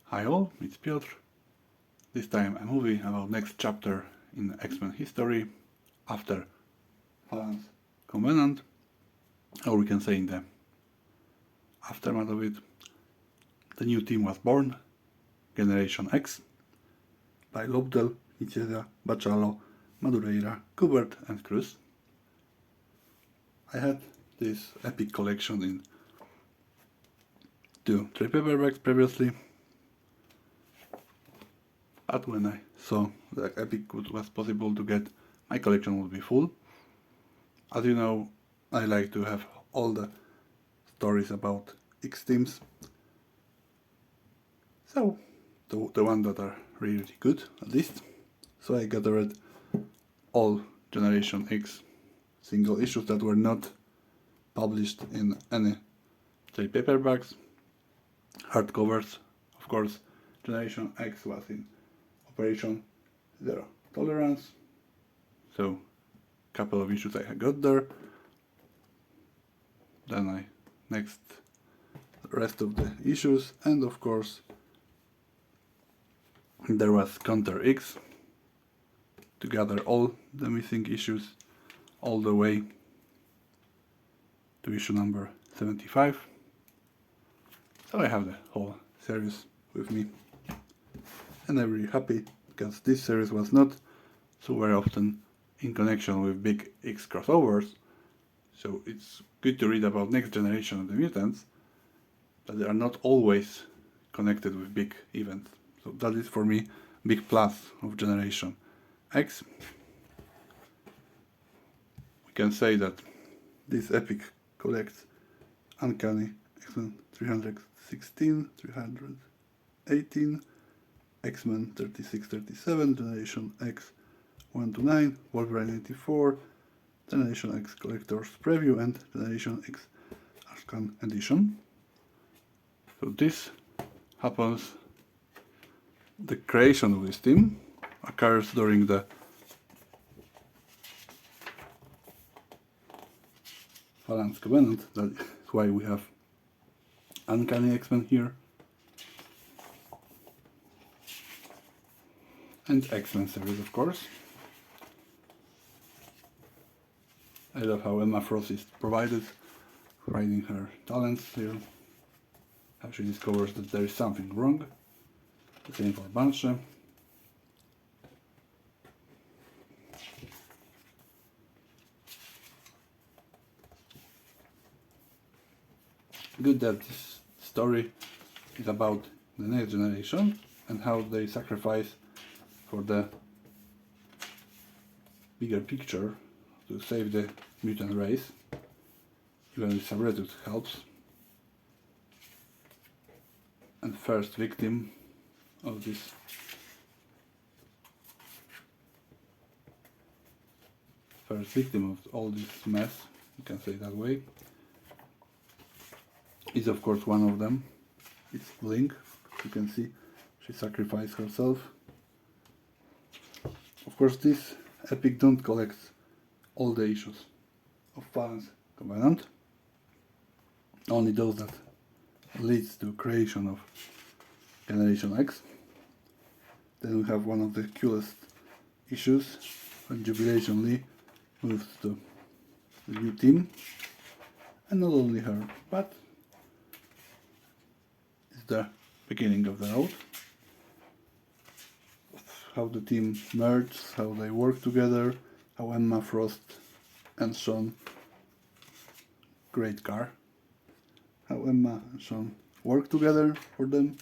Hi all, it's Piotr. This time a movie about next chapter in X-Men history after Phalanx Covenant, or we can say in the aftermath of it. The new team was born, Generation X, by Lobdell, Nicieza, Bacallo, Madureira, Kubert and Cruz. I had this epic collection in 2 trade paperbacks previously, but when I saw that epic was possible to get, my collection would be full. As you know, I like to have all the stories about X teams, so the ones that are really good at least. So I gathered all Generation X single issues that were not published in any trade paperbacks, hardcovers. Of course, Generation X was in Operation Zero Tolerance, so a couple of issues I got there. Then I next the rest of the issues, and of course there was Counter X to gather all the missing issues all the way to issue number 75. So I have the whole series with me, and I'm really happy because this series was not so very often in connection with big X crossovers, so it's good to read about Next Generation of the Mutants, but they are not always connected with big events. So that is for me big plus of Generation X. We can say that this epic collects Uncanny X-Men 316, 318, X-Men 36-37, Generation X 1-9, Wolverine 84, Generation X Collector's Preview, and Generation X Arcan Edition. So this happens, the creation of this team occurs during the Phalanx Covenant. That is why we have Uncanny X-Men here. And X-Men series, of course. I love how Emma Frost is provided, hiding her talents here. How she discovers that there is something wrong. The same for Banshee. Good that this story is about the next generation and how they sacrifice for the bigger picture to save the mutant race. Even with subreddit helps. And first victim of this of all this mess, you can say that way, is of course one of them. It's Blink. You can see she sacrificed herself. Of course, this epic don't collect all the issues of Phalanx Covenant, only those that leads to creation of Generation X. Then we have one of the coolest issues when Jubilation Lee moves to the new team, and not only her, but it's the beginning of the road. How the team merges, how they work together, how Emma Frost and Sean, great car, how Emma and Sean work together for them.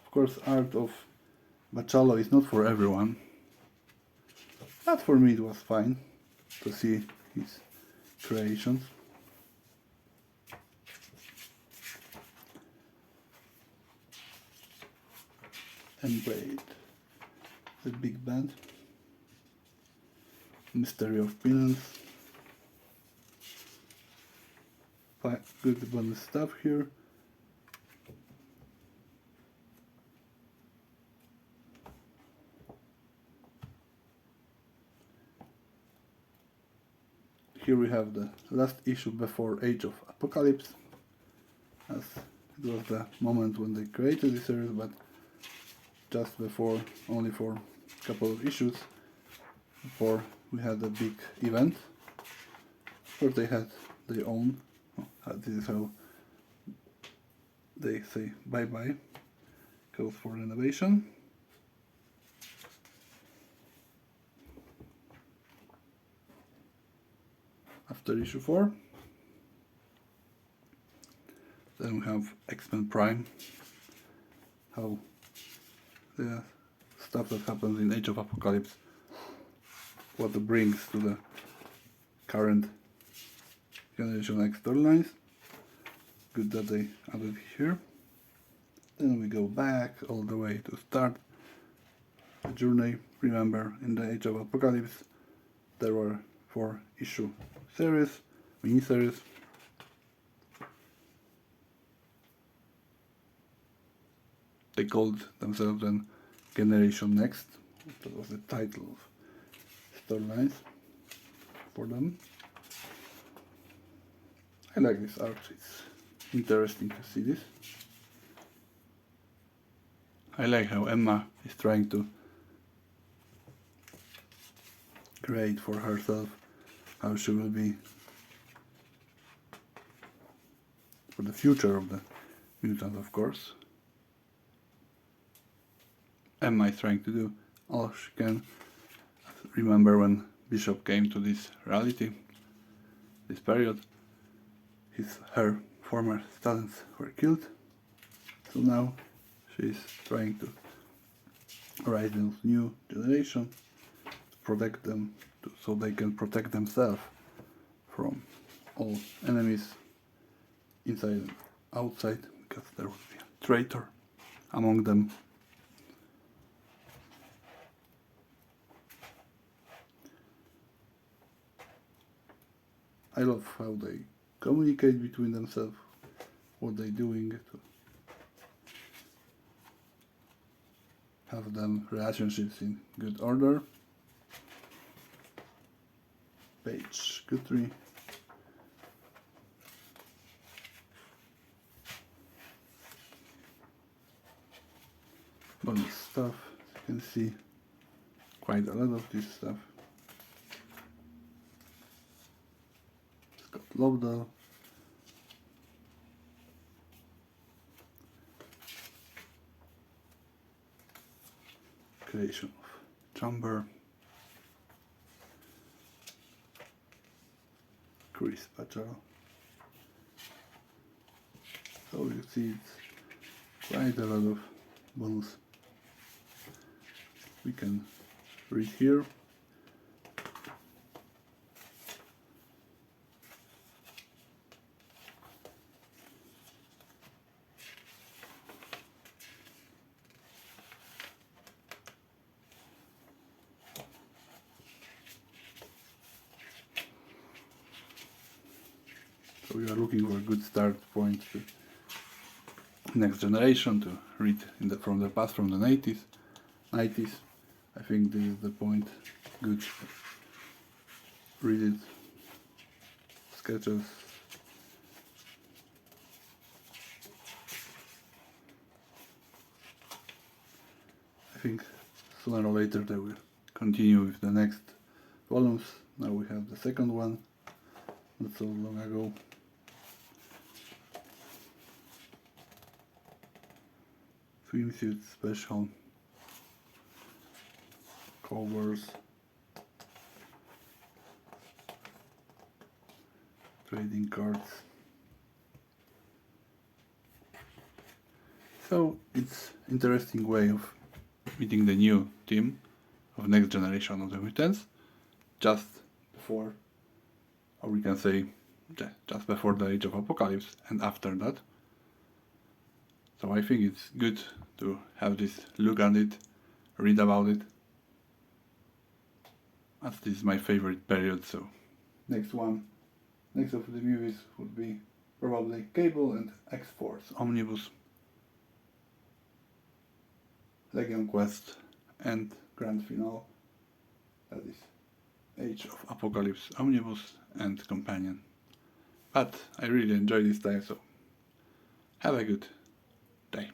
Of course, art of Bacallo is not for everyone, but for me it was fine to see his creations. And wait, the big band, Mystery of Villains, good bonus stuff here. here we have the last issue before Age of Apocalypse, as it was the moment when they created the series, but just before, only for a couple of issues before we had a big event where they had their own. This is how they say bye-bye, code for renovation. After issue 4, then we have X-Men Prime, how the stuff that happens in Age of Apocalypse, what it brings to the current Generation X storylines. Good that they added here. Then we go back all the way to start the journey. Remember, in the Age of Apocalypse there were 4 issue series, mini-series. They called themselves then Generation Next. That was the title of storylines for them. I like this art, it's interesting to see this. I like how Emma is trying to create for herself how she will be for the future of the mutant, of course. Emma is trying to do all she can. Remember when Bishop came to this reality, this period, her former students were killed, so now she's trying to raise a new generation, to protect them, so they can protect themselves from all enemies inside and outside, because there will be a traitor among them. I love how they communicate between themselves, what they're doing to have them relationships in good order. Page Guthrie. Bonus stuff, you can see quite a lot of this stuff. Scott Lobdell. Creation of Chamber. Chris Pacharo. So you see it's quite a lot of bonus we can read here. So we are looking for a good start point to next generation to read from the past, from the 90s. I think this is the point. Good. Read it. Sketches. I think sooner or later they will continue with the next volumes. Now we have the second one, not so long ago. Swimsuit special, covers, trading cards. So it's interesting way of meeting the new team of next generation of the mutants just before, or we can say just before the Age of Apocalypse and after that. So I think it's good to have this look at it, read about it, as this is my favorite period. So next of the movies would be probably Cable and X-Force Omnibus, Legion Quest and Grand Finale, that is Age of Apocalypse Omnibus and companion. But I really enjoy this die, so have a good day.